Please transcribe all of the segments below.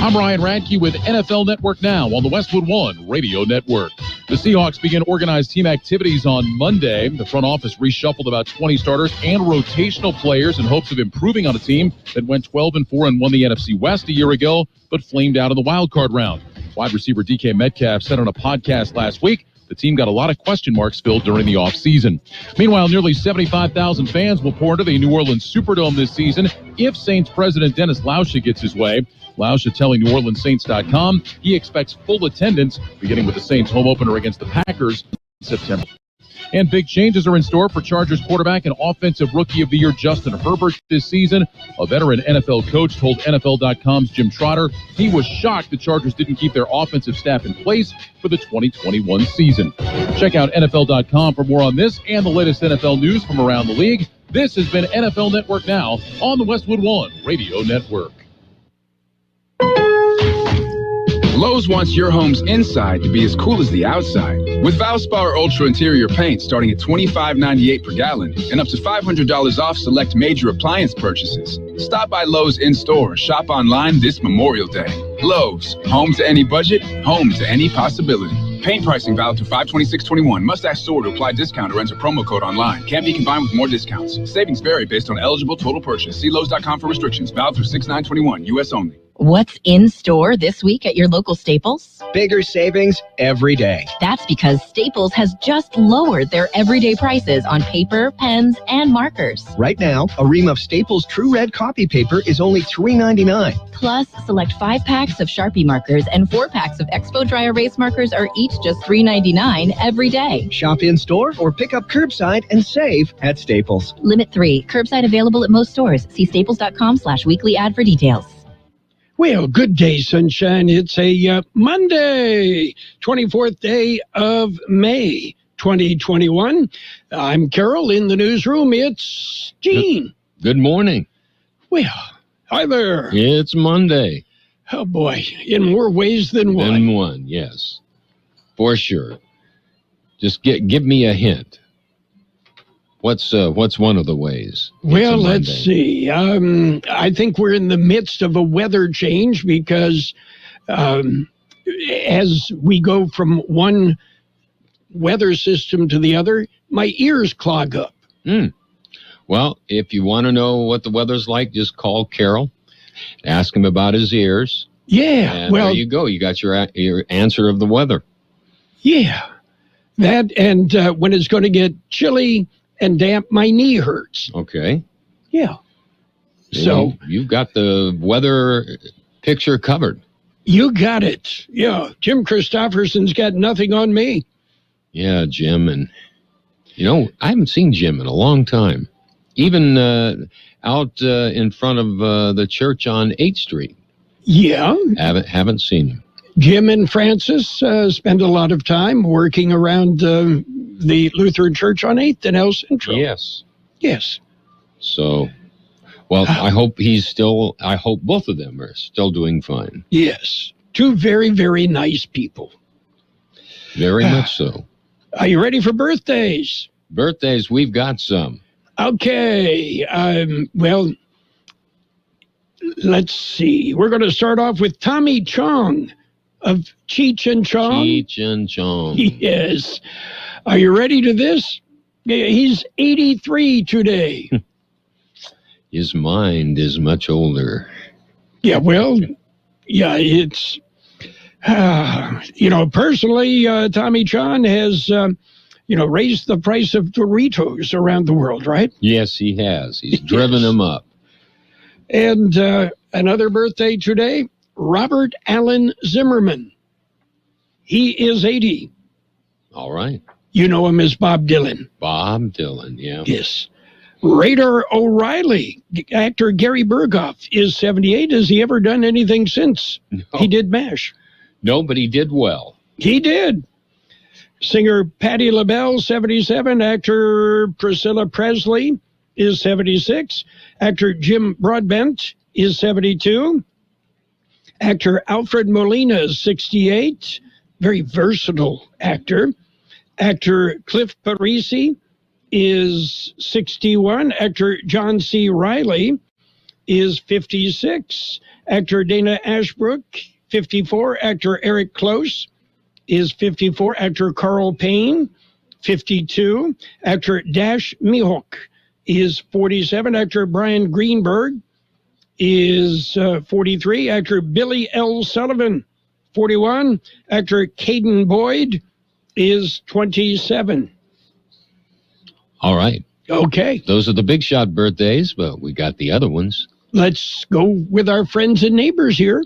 I'm Ryan Radke with NFL Network Now on the Westwood One Radio Network. The Seahawks begin organized team activities on Monday. The front office reshuffled about 20 starters and rotational players in hopes of improving on a team that went 12-4 and won the NFC West a year ago, but flamed out in the wild card round. Wide receiver DK Metcalf said on a podcast last week the team got a lot of question marks filled during the offseason. Meanwhile, nearly 75,000 fans will pour into the New Orleans Superdome this season if Saints president Dennis Lauscha gets his way. Lauscha telling NewOrleansSaints.com he expects full attendance, beginning with the Saints home opener against the Packers in September. And big changes are in store for Chargers quarterback and offensive rookie of the year Justin Herbert this season. A veteran NFL coach told NFL.com's Jim Trotter he was shocked the Chargers didn't keep their offensive staff in place for the 2021 season. Check out NFL.com for more on this and the latest NFL news from around the league. This has been NFL Network Now on the Westwood One Radio Network. Lowe's wants your home's inside to be as cool as the outside. With Valspar Ultra Interior Paint starting at $25.98 per gallon and up to $500 off select major appliance purchases. Stop by Lowe's in-store or shop online this Memorial Day. Lowe's, home to any budget, home to any possibility. Paint pricing valid to 5/26/21. Must ask store to apply discount or enter promo code online. Can't be combined with more discounts. Savings vary based on eligible total purchase. See Lowe's.com for restrictions. Valid through 6/9/21. U.S. only. What's in store this week at your local Staples? Bigger savings every day. That's because Staples has just lowered their everyday prices on paper, pens, and markers. Right now, a ream of Staples True Red copy paper is only $3.99. Plus, select 5 packs of Sharpie markers and 4 packs of Expo Dry Erase markers are each just $3.99 every day. Shop in-store or pick up curbside and save at Staples. Limit 3. Curbside available at most stores. See staples.com/weekly ad for details. Well, good day, sunshine. It's a Monday, 24th day of May, 2021. I'm Carroll in the newsroom. It's Gene. Good morning. Well, hi there. It's Monday. Oh, boy, in more ways than one. Than one, yes, for sure. Just give me a hint. What's one of the ways? Well, let's see. I think we're in the midst of a weather change because as we go from one weather system to the other, my ears clog up. Well, if you want to know what the weather's like, just call Carroll. Ask him about his ears. Yeah. And well, there you go. You got your answer of the weather. Yeah. That and when it's going to get chilly and damp, my knee hurts. Okay. Yeah. So you've got the weather picture covered. You got it. Yeah. Jim Christopherson's got nothing on me. Yeah, Jim. And, I haven't seen Jim in a long time. Even out in front of the church on 8th Street. Yeah. Haven't seen him. Jim and Francis spend a lot of time working around the Lutheran Church on 8th and El Centro. Yes. Yes. So, well, I hope both of them are still doing fine. Yes. 2 very, very nice people. Very much so. Are you ready for birthdays? Birthdays, we've got some. Okay. Well, let's see. We're going to start off with Tommy Chong of Cheech and Chong. Cheech and Chong. Yes. Are you ready to this? He's 83 today. His mind is much older. Yeah, well, yeah, it's, personally, Tommy Chong has, raised the price of Doritos around the world, right? Yes, he has. He's driven them up. And another birthday today, Robert Allen Zimmerman. He is 80. All right. You know him as Bob Dylan. Bob Dylan, yeah. Yes. Radar O'Reilly, actor Gary Burghoff, is 78. Has he ever done anything since? No. He did MASH. No, but he did well. He did. Singer Patti LaBelle, 77. Actor Priscilla Presley is 76. Actor Jim Broadbent is 72. Actor Alfred Molina is 68. Very versatile actor. Actor Cliff Parisi is 61. Actor John C. Reilly is 56. Actor Dana Ashbrook, 54. Actor Eric Close is 54. Actor Carl Payne, 52. Actor Dash Mihok is 47. Actor Brian Greenberg is 43. Actor Billy L. Sullivan, 41. Actor Caden Boyd is 27. All right. Okay. Those are the big shot birthdays, but we got the other ones. Let's go with our friends and neighbors here.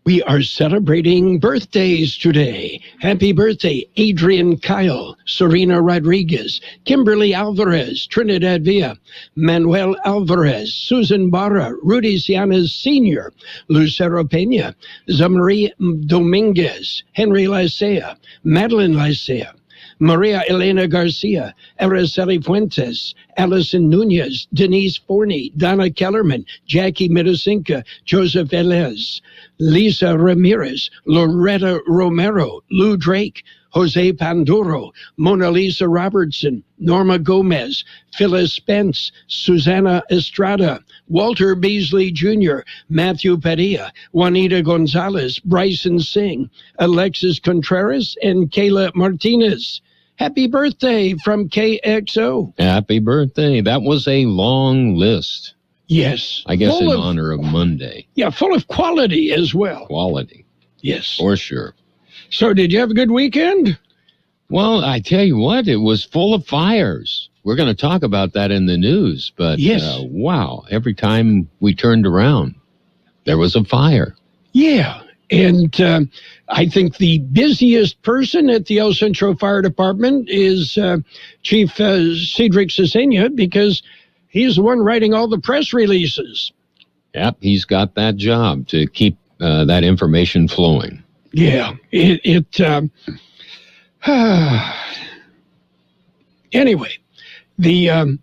We are celebrating birthdays today. Happy birthday, Adrian Kyle, Serena Rodriguez, Kimberly Alvarez, Trinidad Villa, Manuel Alvarez, Susan Barra, Rudy Cianes Sr., Lucero Peña, Zamarie Dominguez, Henry Licea, Madeline Licea, Maria Elena Garcia, Araceli Fuentes, Allison Nunez, Denise Forney, Donna Kellerman, Jackie Medesinka, Joseph Velez, Lisa Ramirez, Loretta Romero, Lou Drake, Jose Panduro, Mona Lisa Robertson, Norma Gomez, Phyllis Spence, Susanna Estrada, Walter Beasley Jr., Matthew Padilla, Juanita Gonzalez, Bryson Singh, Alexis Contreras, and Kayla Martinez. Happy birthday from KXO. Happy birthday. That was a long list. Yes. I guess in honor of Monday. Yeah, full of quality as well. Quality. Yes. For sure. So did you have a good weekend? Well, I tell you what, it was full of fires. We're going to talk about that in the news. But, yes. Wow, every time we turned around, there was a fire. Yeah. And I think the busiest person at the El Centro Fire Department is Chief Cedric Cesena, because he's the one writing all the press releases. Yep, he's got that job to keep that information flowing. Yeah. Anyway, we'll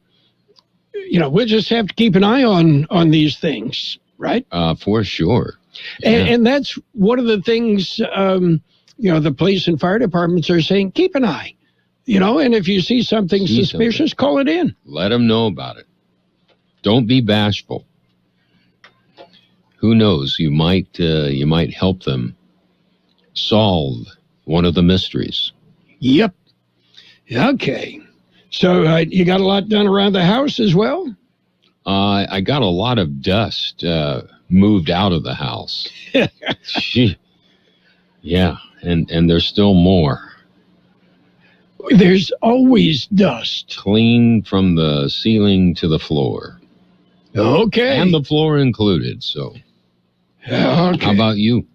just have to keep an eye on these things, right? For sure. Yeah. And that's one of the things, the police and fire departments are saying, keep an eye, and if you see something suspicious, call it in. Let them know about it. Don't be bashful. Who knows? You might help them solve one of the mysteries. Yep. Okay. So you got a lot done around the house as well? I got a lot of dust moved out of the house. Yeah, and there's still more. There's always dust. Clean from the ceiling to the floor. Okay. And the floor included, so. Okay. How about you?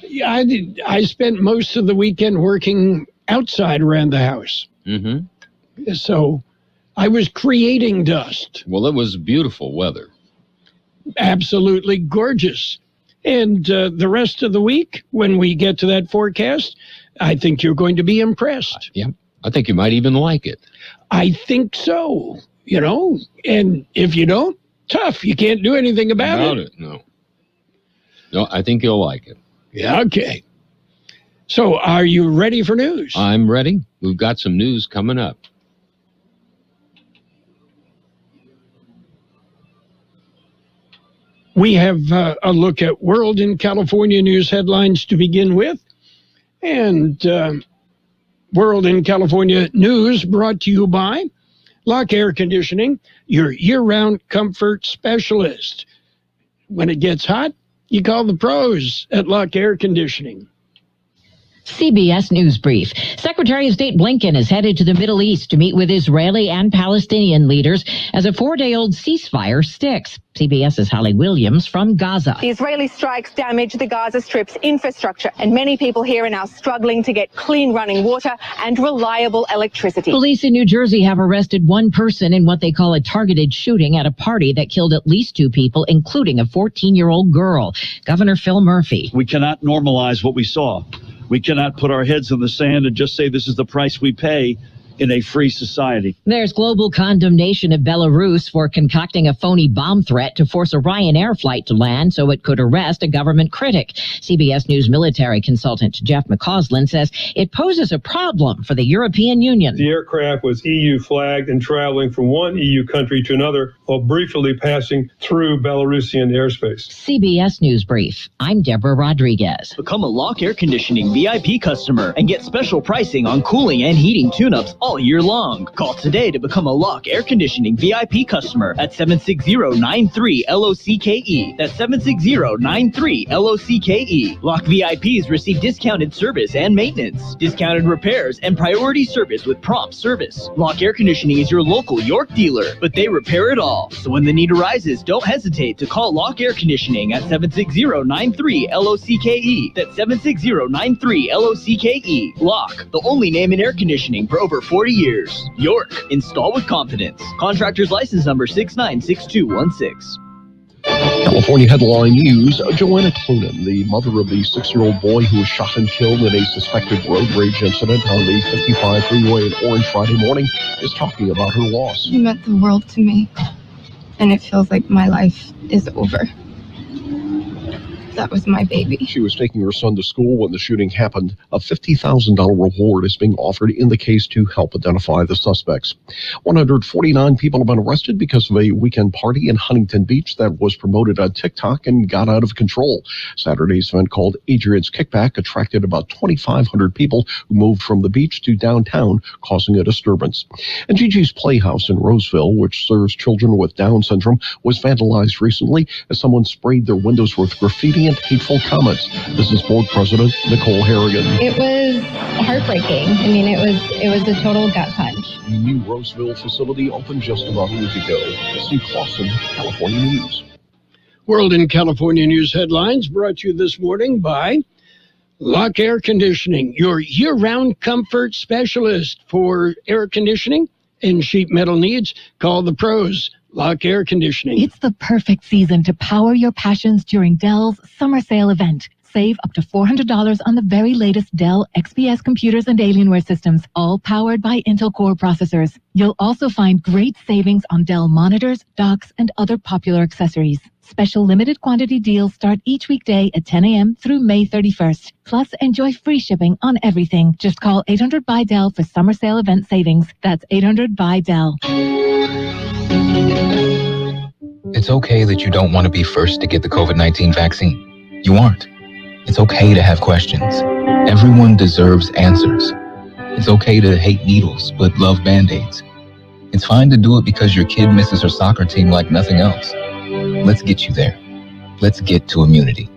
Yeah, I spent most of the weekend working outside around the house. Mm-hmm. So I was creating dust. Well, it was beautiful weather. Absolutely gorgeous. And the rest of the week, when we get to that forecast, I think you're going to be impressed. Yeah, I think you might even like it. I think so, and if you don't, tough. You can't do anything about it. No, I think you'll like it. Yeah, okay. So are you ready for news? I'm ready. We've got some news coming up. We have a look at World in California news headlines to begin with. And World in California news brought to you by Lock Air Conditioning, your year-round comfort specialist. When it gets hot, you call the pros at Lock Air Conditioning. CBS News Brief. Secretary of State Blinken is headed to the Middle East to meet with Israeli and Palestinian leaders as a 4-day-old ceasefire sticks. CBS's Holly Williams from Gaza. The Israeli strikes damage the Gaza Strip's infrastructure, and many people here are now struggling to get clean running water and reliable electricity. Police in New Jersey have arrested one person in what they call a targeted shooting at a party that killed at least 2 people, including a 14-year-old girl. Governor Phil Murphy. We cannot normalize what we saw. We cannot put our heads in the sand and just say this is the price we pay in a free society. There's global condemnation of Belarus for concocting a phony bomb threat to force a Ryanair flight to land so it could arrest a government critic. CBS News military consultant Jeff McCausland says it poses a problem for the European Union. The aircraft was EU flagged and traveling from one EU country to another while briefly passing through Belarusian airspace. CBS News Brief. I'm Deborah Rodriguez. Become a Lock Air Conditioning VIP customer and get special pricing on cooling and heating tune-ups all year long. Call today to become a Lock Air Conditioning VIP customer at 760-93-LOCKE. That's 760-93-LOCKE. Lock VIPs receive discounted service and maintenance, discounted repairs, and priority service with prompt service. Lock Air Conditioning is your local York dealer, but they repair it all. So when the need arises, don't hesitate to call Lock Air Conditioning at 760-93-LOCKE. That's 760-93-LOCKE. Lock, the only name in air conditioning for over 40 years. York, install with confidence. Contractor's license number 696216. California headline news. Joanna Clunan, the mother of the 6-year-old boy who was shot and killed in a suspected road rage incident on the 55 freeway in Orange Friday morning, is talking about her loss. He meant the world to me, and it feels like my life is over. That was my baby. She was taking her son to school when the shooting happened. A $50,000 reward is being offered in the case to help identify the suspects. 149 people have been arrested because of a weekend party in Huntington Beach that was promoted on TikTok and got out of control. Saturday's event, called Adrian's Kickback, attracted about 2,500 people who moved from the beach to downtown, causing a disturbance. And Gigi's Playhouse in Roseville, which serves children with Down syndrome, was vandalized recently as someone sprayed their windows with graffiti and hateful comments. This is board president Nicole Harrigan. It was heartbreaking. I mean, it was a total gut punch. The new Roseville facility opened just about a week ago. Steve Clausen, California News. World in California News headlines brought to you this morning by Lock Air Conditioning, your year-round comfort specialist for air conditioning and sheet metal needs. Call the pros. Lock Air Conditioning. It's the perfect season to power your passions during Dell's summer sale event. Save up to $400 on the very latest Dell XPS computers and Alienware systems, all powered by Intel Core processors. You'll also find great savings on Dell monitors, docks, and other popular accessories. Special limited quantity deals start each weekday at 10 a.m. through May 31st. Plus, enjoy free shipping on everything. Just call 800-BUY-DELL for summer sale event savings. That's 800-BUY-DELL. It's okay that you don't want to be first to get the COVID-19 vaccine. You aren't. It's okay to have questions. Everyone deserves answers. It's okay to hate needles but love Band-Aids. It's fine to do it because your kid misses her soccer team like nothing else. Let's get you there. Let's get to immunity.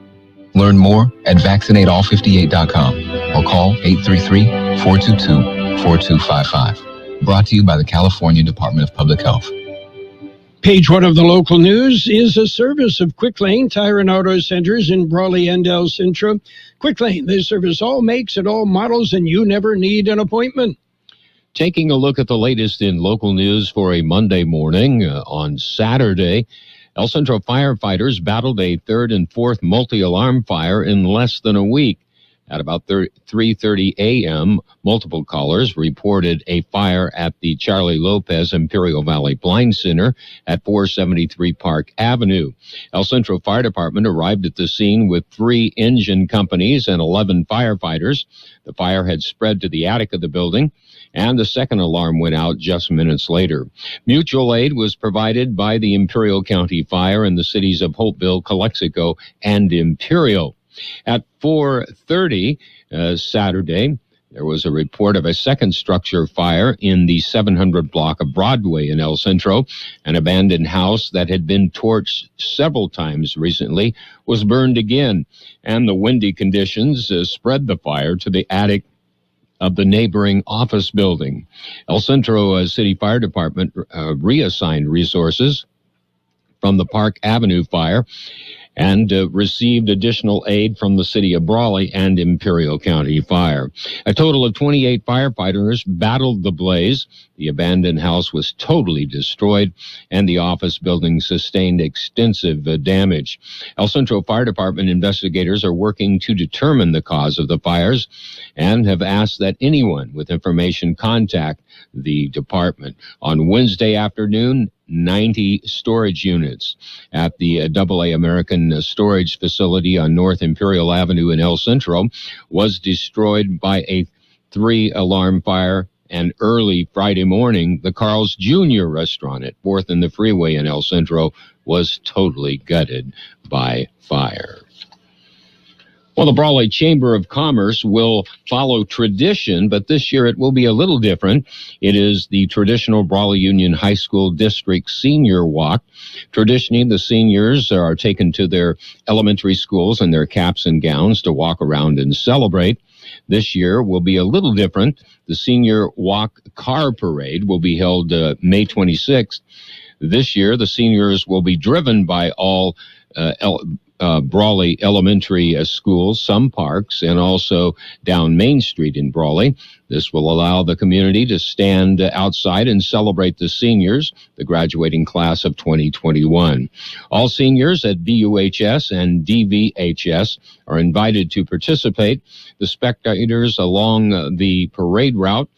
Learn more at vaccinateall58.com or call 833-422-4255. Brought to you by the California Department of Public Health. Page 1 of the local news is a service of Quick Lane Tire and Auto Centers in Brawley and El Centro. Quick Lane, they service all makes and all models, and you never need an appointment. Taking a look at the latest in local news for a Monday morning. On Saturday, El Centro firefighters battled a third and fourth multi-alarm fire in less than a week. At about 3:30 a.m., multiple callers reported a fire at the Charlie Lopez Imperial Valley Blind Center at 473 Park Avenue. El Centro Fire Department arrived at the scene with 3 engine companies and 11 firefighters. The fire had spread to the attic of the building, and the second alarm went out just minutes later. Mutual aid was provided by the Imperial County Fire in the cities of Hopeville, Calexico, and Imperial. At 4:30 Saturday, there was a report of a second structure fire in the 700 block of Broadway in El Centro. An abandoned house that had been torched several times recently was burned again, and the windy conditions spread the fire to the attic of the neighboring office building. El Centro City Fire Department reassigned resources from the Park Avenue fire and received additional aid from the city of Brawley and Imperial County Fire. A total of 28 firefighters battled the blaze. The abandoned house was totally destroyed, and the office building sustained extensive damage. El Centro Fire Department investigators are working to determine the cause of the fires and have asked that anyone with information contact the department. On Wednesday afternoon, 90 storage units at the AA American Storage Facility on North Imperial Avenue in El Centro was destroyed by a 3-alarm fire And early Friday morning, the Carl's Jr. restaurant at 4th and the Freeway in El Centro was totally gutted by fire. Well, the Brawley Chamber of Commerce will follow tradition, but this year it will be a little different. It is the traditional Brawley Union High School District Senior Walk. Traditionally, the seniors are taken to their elementary schools in their caps and gowns to walk around and celebrate. This year will be a little different. The Senior Walk Car Parade will be held May 26th. This year, the seniors will be driven by all Brawley elementary schools, some parks, and also down Main Street in Brawley. This will allow the community to stand outside and celebrate the seniors, the graduating class of 2021. All seniors at BUHS and DVHS are invited to participate. The spectators along the parade route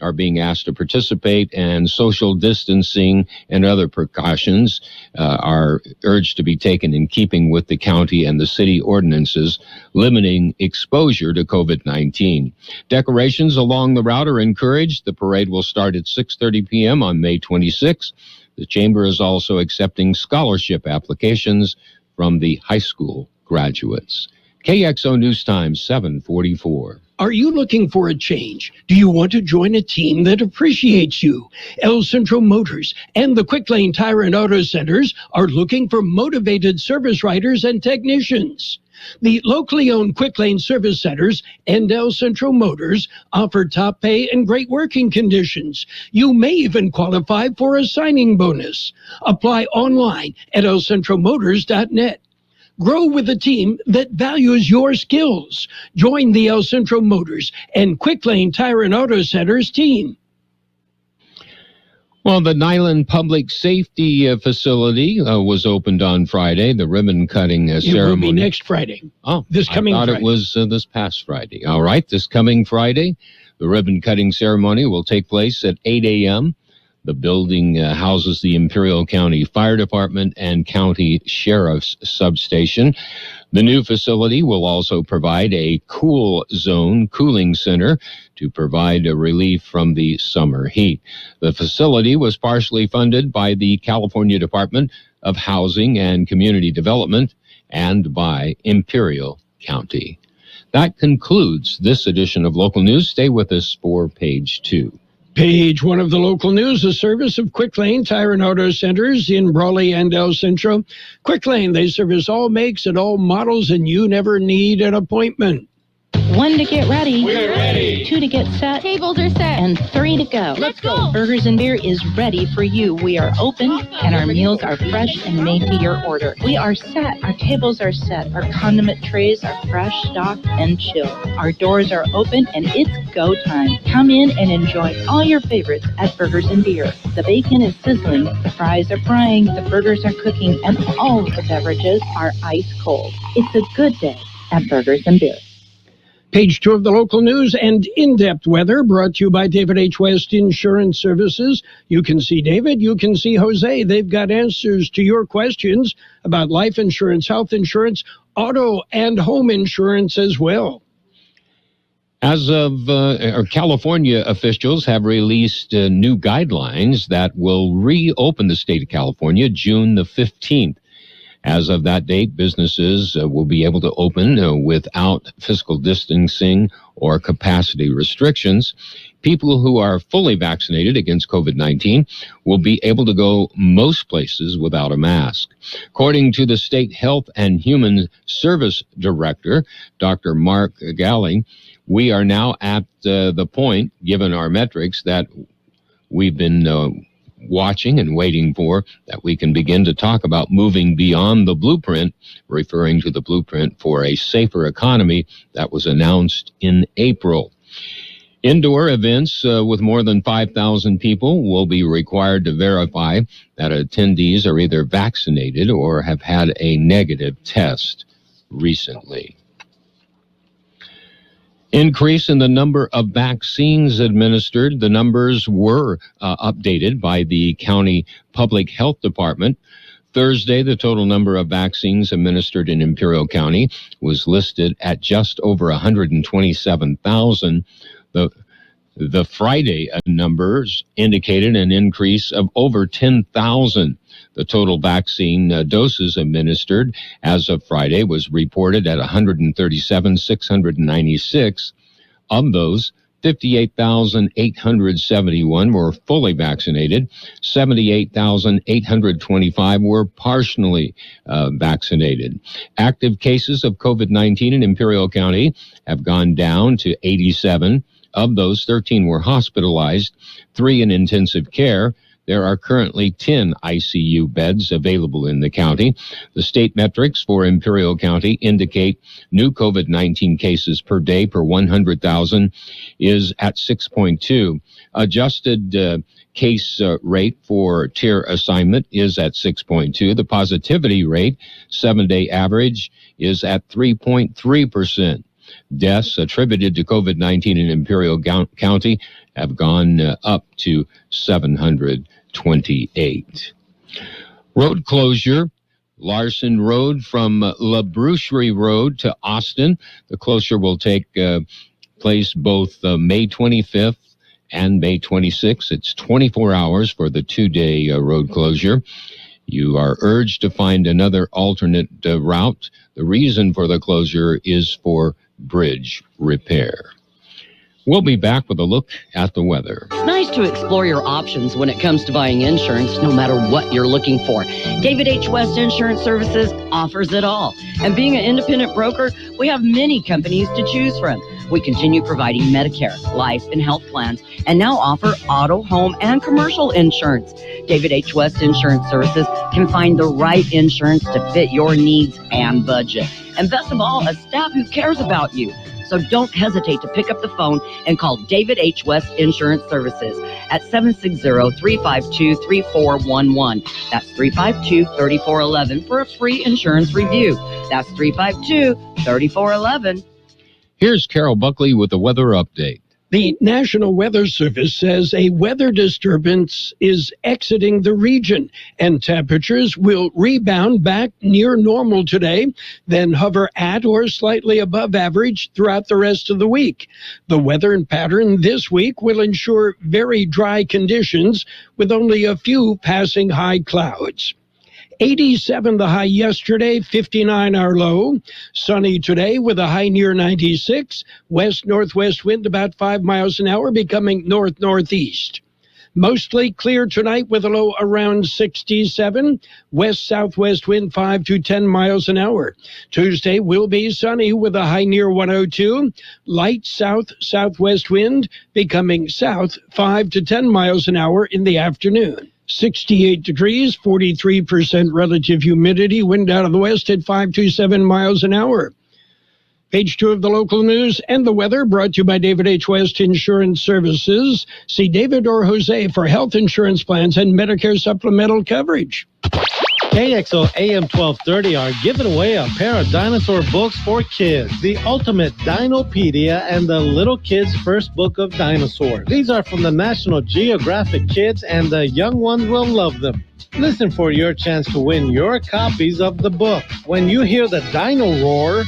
are being asked to participate, and social distancing and other precautions are urged to be taken in keeping with the county and the city ordinances limiting exposure to COVID-19. Decorations along the route are encouraged. The parade will start at 6:30 p.m. on May 26th. The Chamber is also accepting scholarship applications from the high school graduates. KXO News Time, 744. Are you looking for a change? Do you want to join a team that appreciates you? El Centro Motors and the Quick Lane Tire and Auto Centers are looking for motivated service writers and technicians. The locally owned Quick Lane Service Centers and El Centro Motors offer top pay and great working conditions. You may even qualify for a signing bonus. Apply online at elcentromotors.net. Grow with a team that values your skills. Join the El Centro Motors and Quick Lane Tire and Auto Centers team. Well, the Nyland Public Safety Facility was opened on Friday. The ribbon cutting ceremony. It will be next Friday. Oh, this coming I thought Friday. It was this past Friday. All right, this coming Friday, the ribbon cutting ceremony will take place at 8 a.m. The building houses the Imperial County Fire Department and County Sheriff's Substation. The new facility will also provide a cool zone cooling center to provide a relief from the summer heat. The facility was partially funded by the California Department of Housing and Community Development and by Imperial County. That concludes this edition of Local News. Stay with us for Page 2. Page 1 of the local news, a service of Quick Lane Tire and Auto Centers in Brawley and El Centro. Quick Lane, they service all makes and all models, and you never need an appointment. 1 to get ready. We're ready. 2 to get set. Tables are set. And 3 to go. Let's go. Burgers and Beer is ready for you. We are open and our meals are fresh and made to your order. We are set. Our tables are set. Our condiment trays are fresh, stocked, and chilled. Our doors are open and it's go time. Come in and enjoy all your favorites at Burgers and Beer. The bacon is sizzling, the fries are frying, the burgers are cooking, and all of the beverages are ice cold. It's a good day at Burgers and Beer. Page 2 of the local news and in-depth weather brought to you by David H. West Insurance Services. You can see David, you can see Jose. They've got answers to your questions about life insurance, health insurance, auto and home insurance as well. As of California officials have released new guidelines that will reopen the state of California June the 15th. As of that date, businesses will be able to open without physical distancing or capacity restrictions. People who are fully vaccinated against COVID-19 will be able to go most places without a mask. According to the State Health and Human Service Director, Dr. Mark Galley, we are now at the point, given our metrics, that we've been watching and waiting for, that we can begin to talk about moving beyond the blueprint, referring to the blueprint for a safer economy that was announced in April. Indoor events with more than 5,000 people will be required to verify that attendees are either vaccinated or have had a negative test recently. Increase in the number of vaccines administered. The numbers were updated by the county public health department. Thursday, the total number of vaccines administered in Imperial County was listed at just over 127,000. The Friday numbers indicated an increase of over 10,000. The total vaccine doses administered as of Friday was reported at 137,696. Of those, 58,871 were fully vaccinated. 78,825 were partially vaccinated. Active cases of COVID-19 in Imperial County have gone down to 87. Of those, 13 were hospitalized, 3 in intensive care. There are currently 10 ICU beds available in the county. The state metrics for Imperial County indicate new COVID-19 cases per day per 100,000 is at 6.2. Adjusted case rate for tier assignment is at 6.2. The positivity rate, 7-day average, is at 3.3%. Deaths attributed to COVID-19 in Imperial County have gone up to 728. Road closure, Larson Road from La Boucherie Road to Austin. The closure will take place both May 25th and May 26th. It's 24 hours for the 2-day road closure. You are urged to find another alternate route. The reason for the closure is for bridge repair. We'll be back with a look at the weather. It's nice to explore your options when it comes to buying insurance, no matter what you're looking for. David H. West Insurance Services offers it all. And being an independent broker, we have many companies to choose from. We continue providing Medicare, life, and health plans, and now offer auto, home, and commercial insurance. David H. West Insurance Services can find the right insurance to fit your needs and budget. And best of all, a staff who cares about you. So don't hesitate to pick up the phone and call David H. West Insurance Services at 760-352-3411. That's 352-3411 for a free insurance review. That's 352-3411. Here's Carroll Buckley with the weather update. The National Weather Service says a weather disturbance is exiting the region, and temperatures will rebound back near normal today, then hover at or slightly above average throughout the rest of the week. The weather pattern this week will ensure very dry conditions with only a few passing high clouds. 87 the high yesterday, 59 our low. Sunny today with a high near 96. West-northwest wind about 5 miles an hour, becoming north-northeast. Mostly clear tonight with a low around 67. West-southwest wind 5 to 10 miles an hour. Tuesday will be sunny with a high near 102. Light south-southwest wind becoming south 5 to 10 miles an hour in the afternoon. 68 degrees, 43% relative humidity, wind out of the west at 5 to 7 miles an hour. Page 2 of the local news and the weather brought to you by David H. West Insurance Services. See David or Jose for health insurance plans and Medicare supplemental coverage. Kxo AM 1230 are giving away a pair of dinosaur books for kids. The Ultimate Dinopedia and the Little Kids' First Book of Dinosaurs. These are from the National Geographic Kids, and the young ones will love them. Listen for your chance to win your copies of the book. When you hear the dino roar,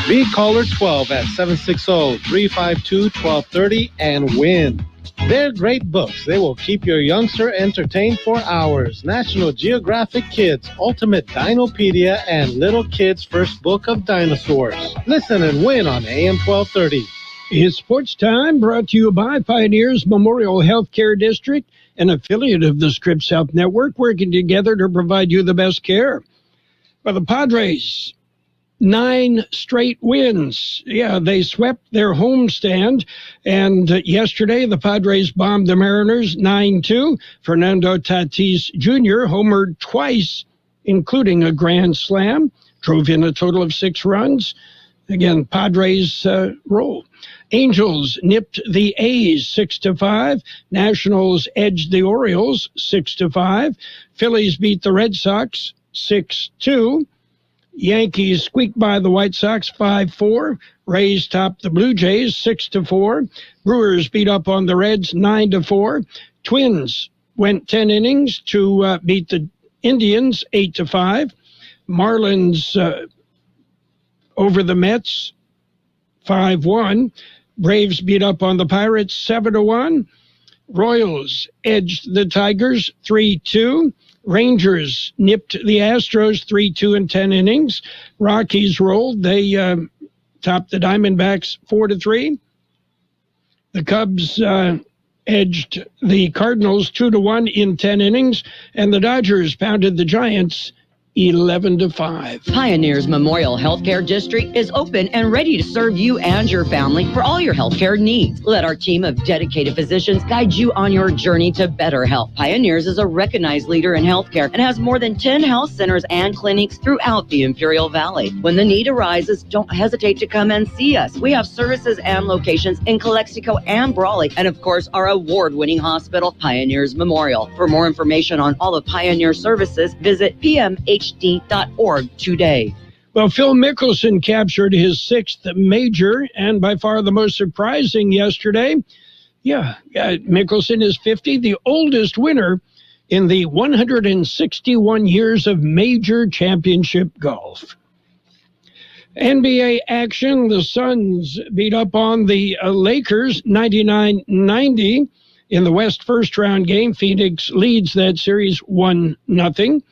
be caller 12 at 760-352-1230 and win. They're great books. They will keep your youngster entertained for hours. National Geographic Kids, Ultimate Dinopedia, and Little Kids' First Book of Dinosaurs. Listen and win on AM 1230. It's sports time, brought to you by Pioneers Memorial Healthcare District, an affiliate of the Scripps Health Network, working together to provide you the best care. Well, the Padres, 9 straight wins. Yeah, they swept their homestand. And yesterday, the Padres bombed the Mariners 9-2. Fernando Tatis Jr. homered twice, including a grand slam. Drove in a total of 6 runs. Again, Padres roll. Angels nipped the A's 6-5. Nationals edged the Orioles 6-5. Phillies beat the Red Sox 6-2. Yankees squeaked by the White Sox 5-4. Rays topped the Blue Jays 6-4. Brewers beat up on the Reds 9-4. Twins went 10 innings to beat the Indians 8-5. Marlins over the Mets 5-1. Braves beat up on the Pirates 7-1. Royals edged the Tigers 3-2. Rangers nipped the Astros 3-2 in 10 innings. Rockies rolled. They topped the Diamondbacks 4-3. The Cubs edged the Cardinals 2-1 in 10 innings, and the Dodgers pounded the Giants 11-5. Pioneers Memorial Healthcare District is open and ready to serve you and your family for all your healthcare needs. Let our team of dedicated physicians guide you on your journey to better health. Pioneers is a recognized leader in healthcare and has more than 10 health centers and clinics throughout the Imperial Valley. When the need arises, don't hesitate to come and see us. We have services and locations in Calexico and Brawley, and of course, our award-winning hospital, Pioneers Memorial. For more information on all of Pioneer services, visit PMHD.org today. Well, Phil Mickelson captured his 6th major, and by far the most surprising yesterday. Mickelson is 50, the oldest winner in the 161 years of major championship golf. NBA action, the Suns beat up on the Lakers 99-90 in the West first round game. Phoenix leads that series 1-0.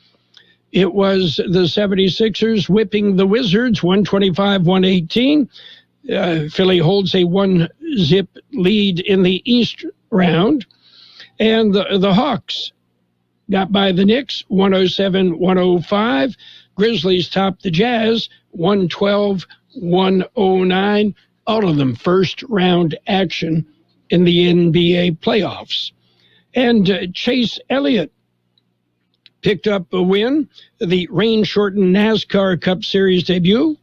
It was the 76ers whipping the Wizards 125-118. Philly holds a 1-0 lead in the East round. And the Hawks got by the Knicks 107-105. Grizzlies topped the Jazz 112-109. All of them first round action in the NBA playoffs. And Chase Elliott picked up a win, the rain-shortened NASCAR Cup Series debut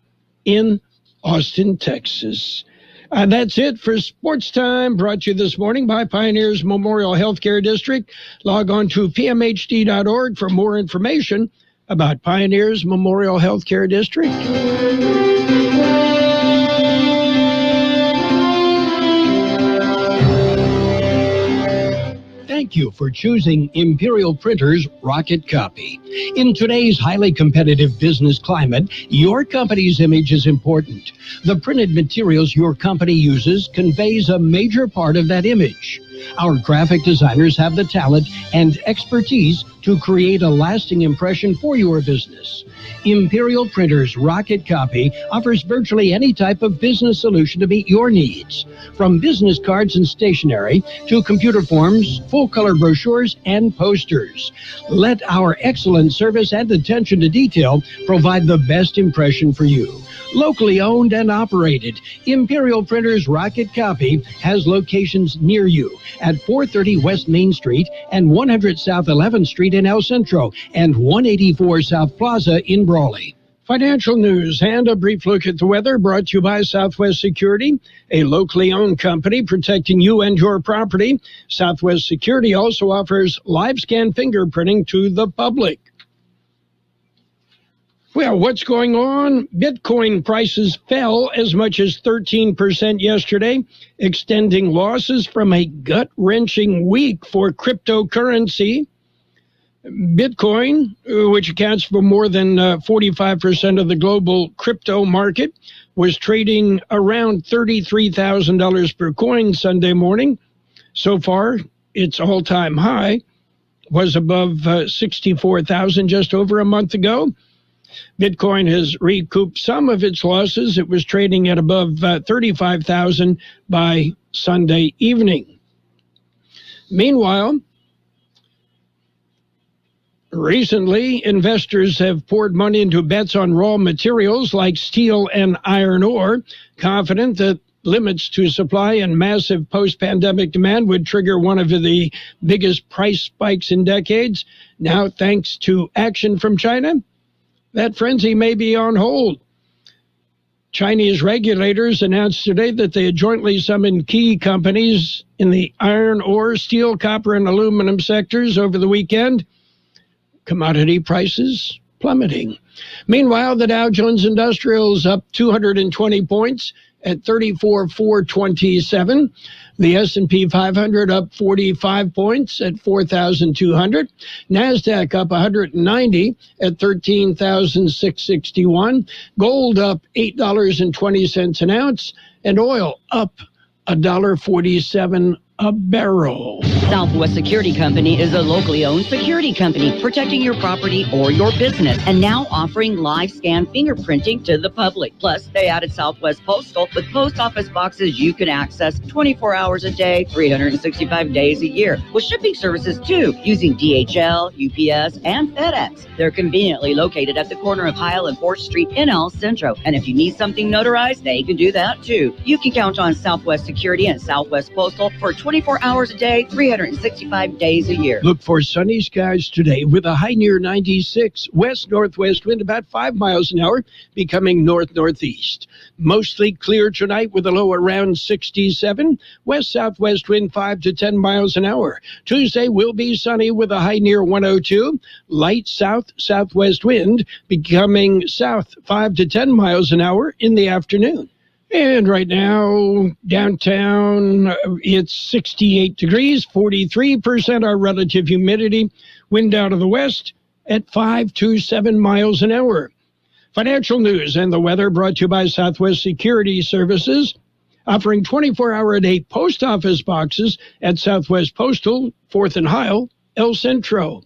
in Austin, Texas. That's it for Sports Time, brought to you this morning by Pioneers Memorial Healthcare District. Log on to pmhd.org for more information about Pioneers Memorial Healthcare District. Thank you for choosing Imperial Printers Rocket Copy. In today's highly competitive business climate, your company's image is important. The printed materials your company uses conveys a major part of that image. Our graphic designers have the talent and expertise to create a lasting impression for your business. Imperial Printers Rocket Copy offers virtually any type of business solution to meet your needs, from business cards and stationery to computer forms, full-color brochures, and posters. Let our excellent service and attention to detail provide the best impression for you. Locally owned and operated, Imperial Printers Rocket Copy has locations near you at 430 West Main Street and 100 South 11th Street in El Centro and 184 South Plaza in Brawley. Financial news and a brief look at the weather brought to you by Southwest Security, a locally owned company protecting you and your property. Southwest Security also offers live scan fingerprinting to the public. Well, what's going on? Bitcoin prices fell as much as 13% yesterday, extending losses from a gut-wrenching week for cryptocurrency. Bitcoin, which accounts for more than 45% of the global crypto market, was trading around $33,000 per coin Sunday morning. So far, its all-time high was above 64,000 just over a month ago. Bitcoin has recouped some of its losses. It was trading at above 35,000 by Sunday evening. Meanwhile, recently, investors have poured money into bets on raw materials like steel and iron ore, confident that limits to supply and massive post-pandemic demand would trigger one of the biggest price spikes in decades. Now, thanks to action from China, that frenzy may be on hold. Chinese regulators announced today that they had jointly summoned key companies in the iron ore, steel, copper, and aluminum sectors over the weekend. Commodity prices plummeting. Meanwhile, the Dow Jones Industrial is up 220 points at 34,427. The S&P 500 up 45 points at 4,200. NASDAQ up 190 at 13,661. Gold up $8.20 an ounce. And oil up $1.47 a barrel. Southwest Security Company is a locally owned security company protecting your property or your business, and now offering live scan fingerprinting to the public. Plus, they added Southwest Postal with post office boxes you can access 24 hours a day, 365 days a year, with shipping services too, using DHL, UPS, and FedEx. They're conveniently located at the corner of Heil and 4th Street in El Centro, and if you need something notarized, they can do that too. You can count on Southwest Security and Southwest Postal for 24 hours a day, 365 days a year. Look for sunny skies today with a high near 96. West-northwest wind about 5 miles an hour, becoming north-northeast. Mostly clear tonight with a low around 67. West-southwest wind 5 to 10 miles an hour. Tuesday will be sunny with a high near 102. Light south-southwest wind becoming south 5 to 10 miles an hour in the afternoon. And right now, downtown, it's 68 degrees, 43% our relative humidity, wind out of the west at 5 to 7 miles an hour. Financial news and the weather brought to you by Southwest Security Services, offering 24-hour-a-day post office boxes at Southwest Postal, 4th and Heil, El Centro.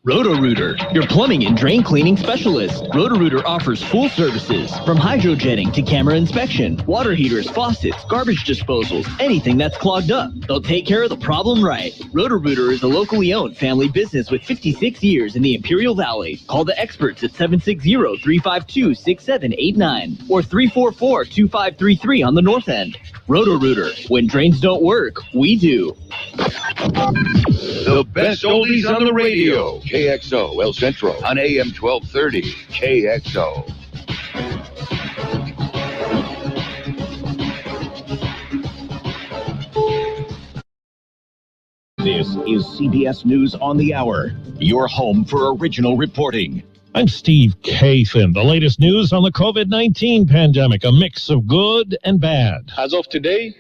Roto-Rooter, your plumbing and drain cleaning specialist. Roto-Rooter offers full services, from hydrojetting to camera inspection, water heaters, faucets, garbage disposals, anything that's clogged up. They'll take care of the problem right. Roto-Rooter is a locally owned family business with 56 years in the Imperial Valley. Call the experts at 760-352-6789 or 344-2533 on the north end. Roto-Rooter, when drains don't work, we do. The best oldies on the radio. KXO El Centro on AM 1230. KXO. This is CBS News on the Hour, your home for original reporting. I'm Steve Kathan. The latest news on the COVID-19 pandemic, a mix of good and bad. As of today,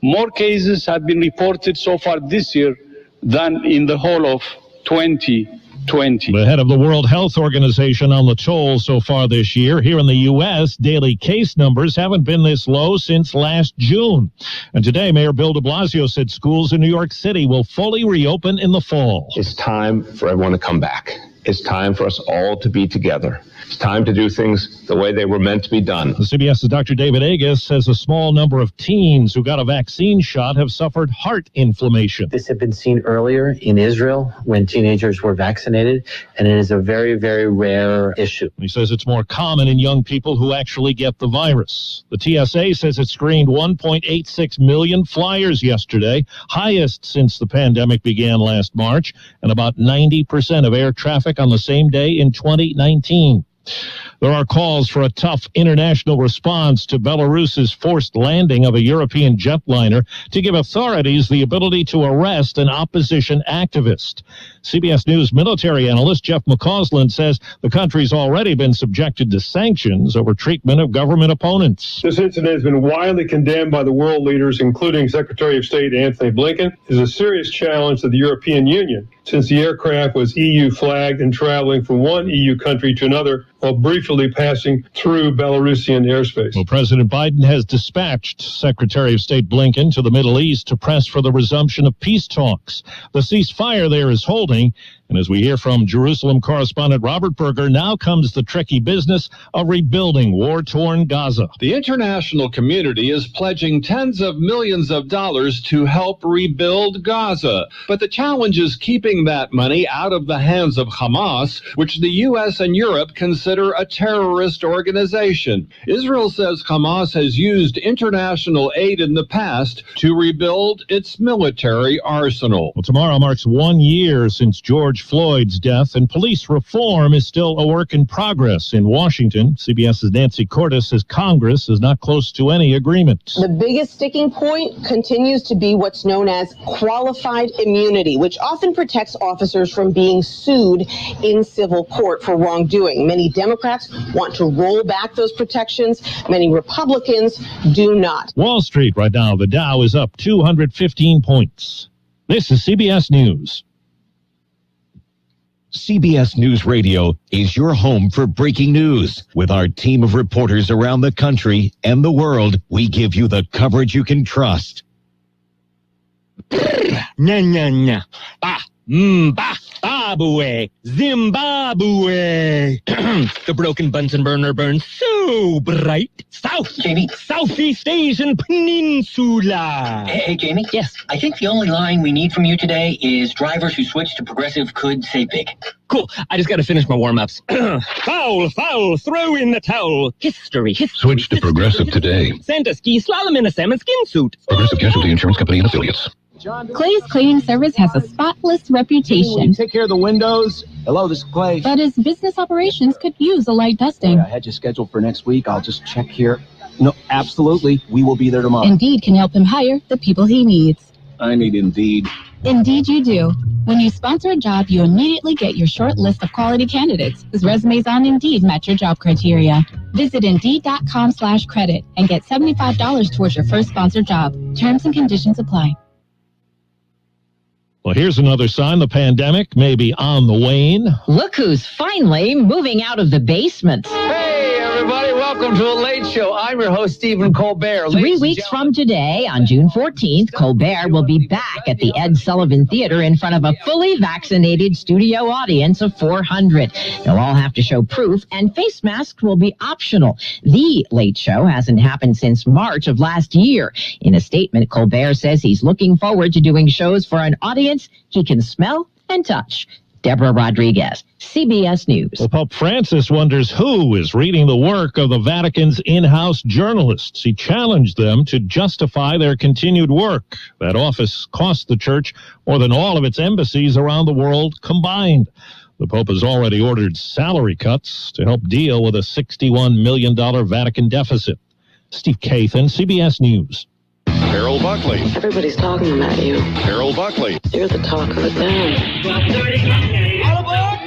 more cases have been reported so far this year than in the whole of 2020. The head of the World Health Organization on the toll so far this year. Here in the U.S., daily case numbers haven't been this low since last June. And today, Mayor Bill de Blasio said schools in New York City will fully reopen in the fall. It's time for everyone to come back. It's time for us all to be together. It's time to do things the way they were meant to be done. The CBS's Dr. David Agus says a small number of teens who got a vaccine shot have suffered heart inflammation. This had been seen earlier in Israel when teenagers were vaccinated, and it is a very, very rare issue. He says it's more common in young people who actually get the virus. The TSA says it screened 1.86 million flyers yesterday, highest since the pandemic began last March, and about 90% of air traffic on the same day in 2019. There are calls for a tough international response to Belarus's forced landing of a European jetliner to give authorities the ability to arrest an opposition activist. CBS News military analyst Jeff McCausland says the country's already been subjected to sanctions over treatment of government opponents. This incident has been widely condemned by the world leaders, including Secretary of State Anthony Blinken. It is a serious challenge to the European Union, since the aircraft was EU flagged and traveling from one EU country to another while briefly passing through Belarusian airspace. Well, President Biden has dispatched Secretary of State Blinken to the Middle East to press for the resumption of peace talks. The ceasefire there is holding, and as we hear from Jerusalem correspondent Robert Berger, now comes the tricky business of rebuilding war-torn Gaza. The international community is pledging tens of millions of dollars to help rebuild Gaza. But the challenge is keeping that money out of the hands of Hamas, which the U.S. and Europe consider a terrorist organization. Israel says Hamas has used international aid in the past to rebuild its military arsenal. Well, tomorrow marks 1 year since George George Floyd's death, and police reform is still a work in progress in Washington. CBS's Nancy Cordes says Congress is not close to any agreement. The biggest sticking point continues to be what's known as qualified immunity, which often protects officers from being sued in civil court for wrongdoing. Many Democrats want to roll back those protections. Many Republicans do not. Wall Street right now, the Dow is up 215 points. This is CBS News. CBS News Radio is your home for breaking news. With our team of reporters around the country and the world, we give you the coverage you can trust. Zimbabwe. The broken Bunsen burner burns so bright. Southeast Asian Peninsula. Hey, Jamie? Yes. I think the only line we need from you today is drivers who switch to progressive could save big. Cool. I just got to finish my warm-ups. Foul, throw in the towel. History. Switch to progressive today. Santa ski slalom in a salmon skin suit. Progressive Casualty Insurance Company and affiliates. Clay's Cleaning Service has a spotless reputation. Take care of the windows. Hello, this is Clay. But his business operations could use a light dusting. I had you scheduled for next week. I'll just check here. No, absolutely. We will be there tomorrow. Indeed can help him hire the people he needs. I need Indeed. Indeed you do. When you sponsor a job, you immediately get your short list of quality candidates whose resumes on Indeed match your job criteria. Visit Indeed.com/credit and get $75 towards your first sponsored job. Terms and conditions apply. Well, here's another sign the pandemic may be on the wane. Look who's finally moving out of the basement. Hey, everybody. Welcome to a Late Show. I'm your host, Stephen Colbert. 3 weeks from today, on June 14th, Colbert will be back at the Ed Sullivan Theater in front of a fully vaccinated studio audience of 400. They'll all have to show proof, and face masks will be optional. The Late Show hasn't happened since March of last year. In a statement, Colbert says he's looking forward to doing shows for an audience he can smell and touch. Deborah Rodriguez, CBS News. Well, Pope Francis wonders who is reading the work of the Vatican's in-house journalists. He challenged them to justify their continued work. That office cost the church more than all of its embassies around the world combined. The Pope has already ordered salary cuts to help deal with a $61 million Vatican deficit. Steve Kathan, CBS News. Carroll Buckley. Everybody's talking about you. Carroll Buckley. You're the talk of the town. 12:30.